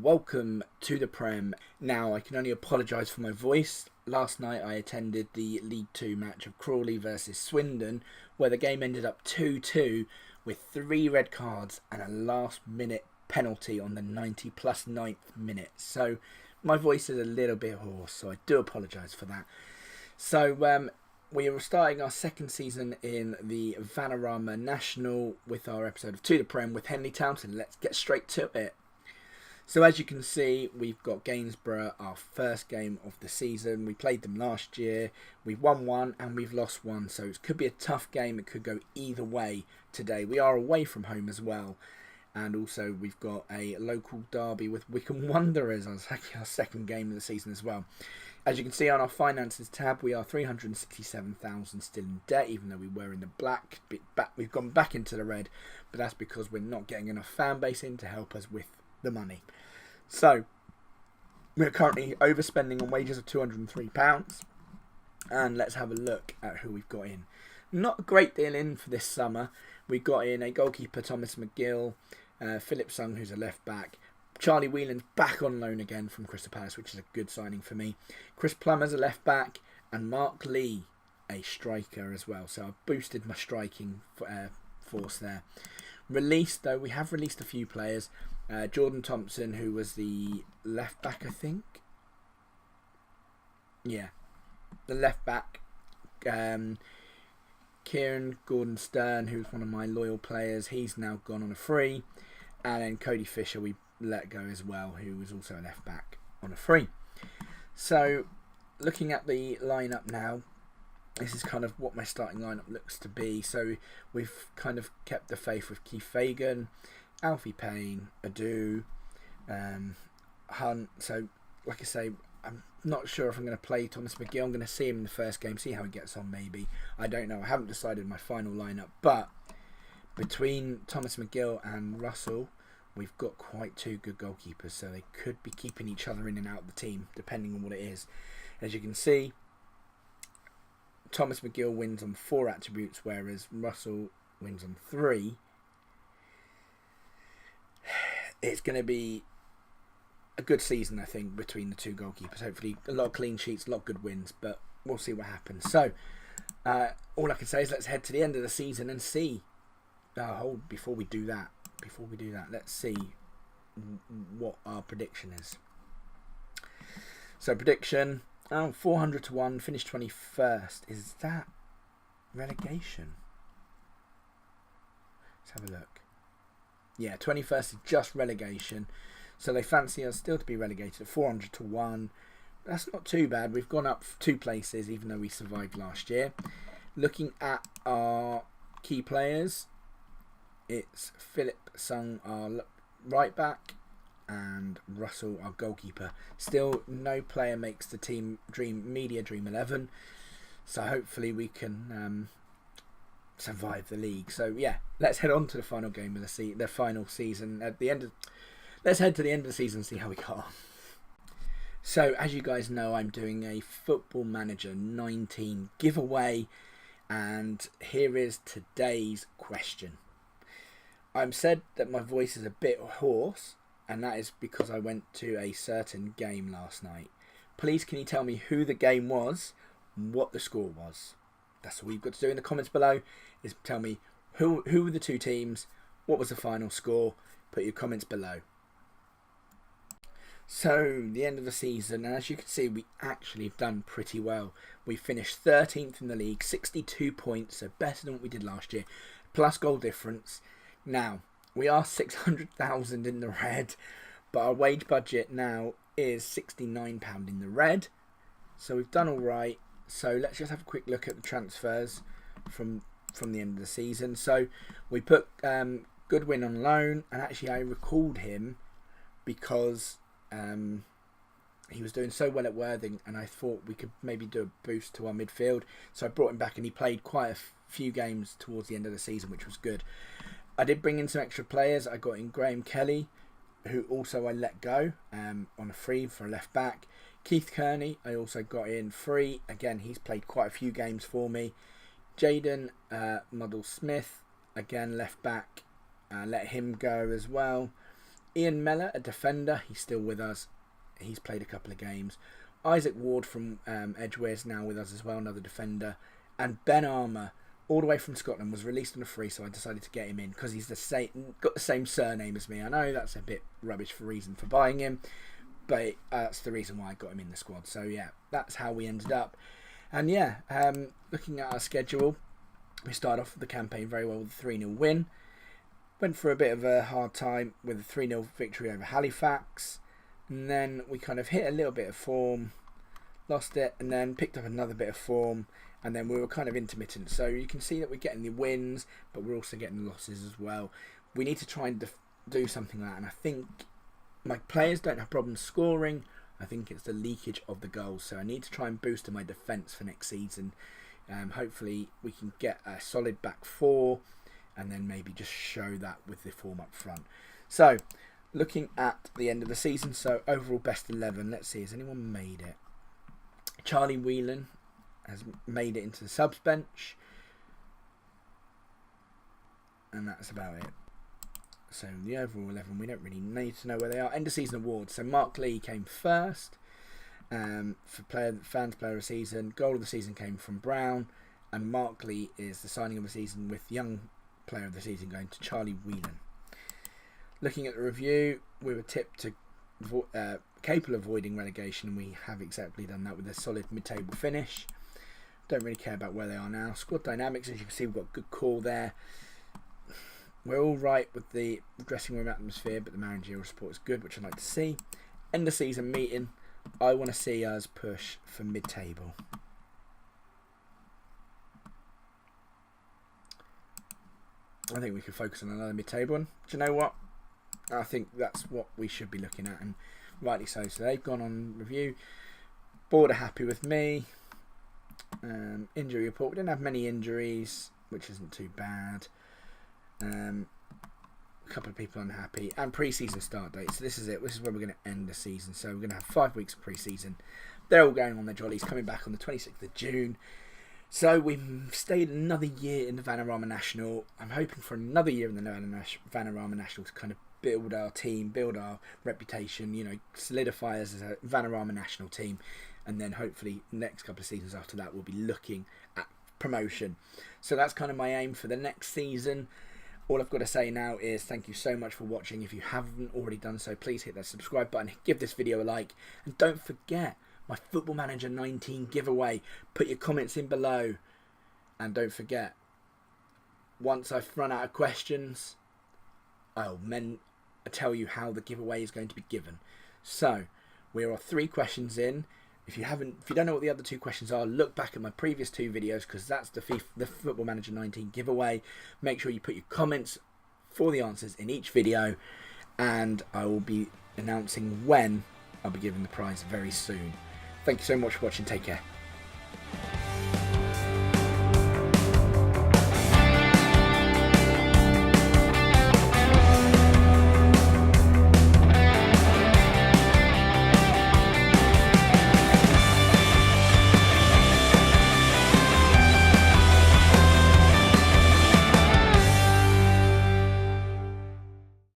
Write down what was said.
Welcome to the Prem. Now, I can only apologise for my voice. Last night I attended the League 2 match of Crawley versus Swindon, where the game ended up 2-2 with 3 red cards and a last minute penalty on the 90 plus 9th minute. So my voice is a little bit hoarse, so I do apologise for that. So we are starting our second season in the Vanarama National with our episode of To The Prem with Henley Townsend. Let's get straight to it. So as you can see, we've got Gainsborough, our first game of the season. We played them last year. We've won one and we've lost one. So it could be a tough game. It could go either way today. We are away from home as well. And also we've got a local derby with Wycombe Wanderers on our second game of the season as well. As you can see on our finances tab, we are 367,000 still in debt, even though we were in the black. We've gone back into the red, but that's because we're not getting enough fan base in to help us with the money. So we're currently overspending on wages of £203, and let's have a look at who we've got in. Not a great deal in for this summer. We got in a goalkeeper, Thomas McGill, Philip Sung, who's a left back. Charlie Whelan's back on loan again from Crystal Palace, which is a good signing for me. Chris Plummer's a left back, and Mark Lee a striker as well. So I've boosted my striking force there. Released though, we have released a few players. Jordan Thompson, who was the left back, I think. Yeah, the left back. Kieran Gordon Stern, who's one of my loyal players, he's now gone on a free. And then Cody Fisher we let go as well, who was also a left back on a free. So looking at the lineup now, this is kind of what my starting lineup looks to be. So we've kind of kept the faith with Keith Fagan, Alfie Payne, Adu, Hunt. So like I say, I'm not sure if I'm going to play Thomas McGill. I'm going to see him in the first game, see how he gets on maybe. I don't know. I haven't decided my final lineup. But between Thomas McGill and Russell, we've got quite two good goalkeepers. So they could be keeping each other in and out of the team, depending on what it is. As you can see, Thomas McGill wins on 4 attributes, whereas Russell wins on 3. It's going to be a good season, I think, between the two goalkeepers. Hopefully a lot of clean sheets, a lot of good wins, but we'll see what happens. So all I can say is let's head to the end of the season and see. Before we do that, let's see what our prediction is. So prediction, 400 to 1, finish 21st. Is that relegation? Let's have a look. Yeah, 21st is just relegation. So they fancy us still to be relegated at 400 to 1. That's not too bad. We've gone up 2 places, even though we survived last year. Looking at our key players, it's Philip Sung, our right back, and Russell, our goalkeeper. Still, no player makes the team media dream 11. So hopefully we can survive the league. So yeah, let's head on to the final game of the final season. Let's head to the end of the season and see how we got on. So as you guys know, I'm doing a Football Manager 19 giveaway, and here is today's question. I'm said that my voice is a bit hoarse, and that is because I went to a certain game last night. Please can you tell me who the game was, what the score was? That's all you've got to do in the comments below, is tell me who were the two teams, what was the final score. Put your comments below. So the end of the season, and as you can see, we actually have done pretty well. We finished 13th in the league, 62 points, so better than what we did last year, plus goal difference. Now we are 600,000 in the red, but our wage budget now is £69 in the red, so we've done all right. So let's just have a quick look at the transfers from the end of the season. So we put Goodwin on loan, and actually I recalled him because he was doing so well at Worthing, and I thought we could maybe do a boost to our midfield. So I brought him back, and he played quite a few games towards the end of the season, which was good. I did bring in some extra players. I got in Graham Kelly, who also I let go on a free for a left back. Keith Kearney, I also got in free. Again, he's played quite a few games for me. Jaden Muddle Smith, again left back, let him go as well. Ian Mellor, a defender, he's still with us. He's played a couple of games. Isaac Ward from Edgware is now with us as well, another defender. And Ben Armour, all the way from Scotland, was released on a free, so I decided to get him in because he's got the same surname as me. I know that's a bit rubbish for reason for buying him, but that's the reason why I got him in the squad. So yeah, that's how we ended up. And yeah, looking at our schedule, we started off the campaign very well with a 3-0 win. Went for a bit of a hard time with a 3-0 victory over Halifax. And then we kind of hit a little bit of form, lost it, and then picked up another bit of form. And then we were kind of intermittent. So you can see that we're getting the wins, but we're also getting the losses as well. We need to try and do something like that. And I think my players don't have problems scoring. I think it's the leakage of the goals. So I need to try and boost my defence for next season. Hopefully we can get a solid back four and then maybe just show that with the form up front. So looking at the end of the season, so overall best 11. Let's see, has anyone made it? Charlie Whelan has made it into the subs bench. And that's about it. So the overall 11, we don't really need to know where they are. End of season awards. So Mark Lee came first for fans player of the season. Goal of the season came from Brown. And Mark Lee is the signing of the season, with young player of the season going to Charlie Whelan. Looking at the review, we were tipped to capable of avoiding relegation, and we have exactly done that with a solid mid-table finish. Don't really care about where they are now. Squad dynamics, as you can see, we've got a good call there. We're all right with the dressing room atmosphere, but the managerial support is good, which I'd like to see. End of season meeting, I want to see us push for mid-table. I think we could focus on another mid-table one. Do you know what? I think that's what we should be looking at, and rightly so. So they've gone on review. Board are happy with me. Injury report. We didn't have many injuries, which isn't too bad. A couple of people unhappy. And pre-season start date. So this is it. This is where we're going to end the season. So we're going to have 5 weeks of pre-season. They're all going on their jollies, coming back on the 26th of June. So we've stayed another year in the Vanarama National. I'm hoping for another year in the Vanarama National to kind of build our team, build our reputation, you know, solidify us as a Vanarama National team. And then hopefully next couple of seasons after that, we'll be looking at promotion. So that's kind of my aim for the next season. All I've got to say now is thank you so much for watching. If you haven't already done so, please hit that subscribe button, give this video a like, and don't forget my Football Manager 19 giveaway. Put your comments in below, and don't forget, once I've run out of questions, I'll tell you how the giveaway is going to be given. So we are 3 questions in. If you don't know what the other 2 questions are, look back at my previous 2 videos, because that's the Football Manager 19 giveaway. Make sure you put your comments for the answers in each video, and I will be announcing when I'll be giving the prize very soon. Thank you so much for watching. Take care.